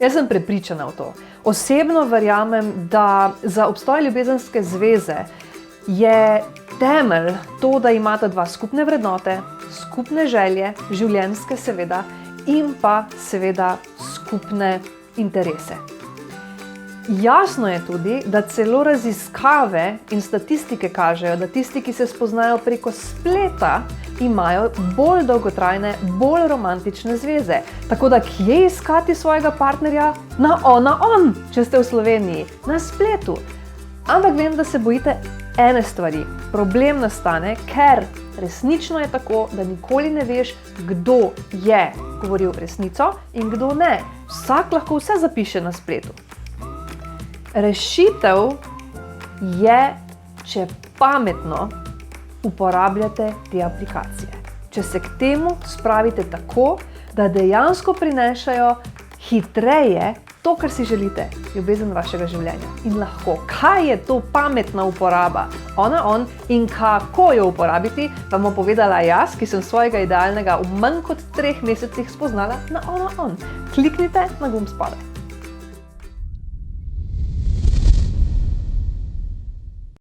Jaz sem prepričana v to. Osebno verjamem, da za obstoj ljubezenske zveze je temelj to, da imata dva skupne vrednote, skupne želje, življenjske seveda, in pa seveda skupne interese. Jasno je tudi, da celo raziskave in statistike kažejo, da tisti, ki se spoznajo preko spleta, imajo bolj dolgotrajne, bolj romantične zveze. Tako da kje iskati svojega partnerja? Na on, če ste v Sloveniji, na spletu. Ampak vem, da se bojite ene stvari. Problem nastane, ker resnično je tako, da nikoli ne veš, kdo je govoril resnico in kdo ne. Vsak lahko vse zapiše na spletu. Rešitev je, če pametno uporabljate te aplikacije. Če se k temu spravite tako, da dejansko prinešajo hitreje to, kar si želite, ljubezen vašega življenja. In lahko, kaj je to pametna uporaba on in kako jo uporabiti, vam bom povedala jaz, ki sem svojega idealnega v manj kot 3 mesecih spoznala na on. Kliknite na gumb spodaj.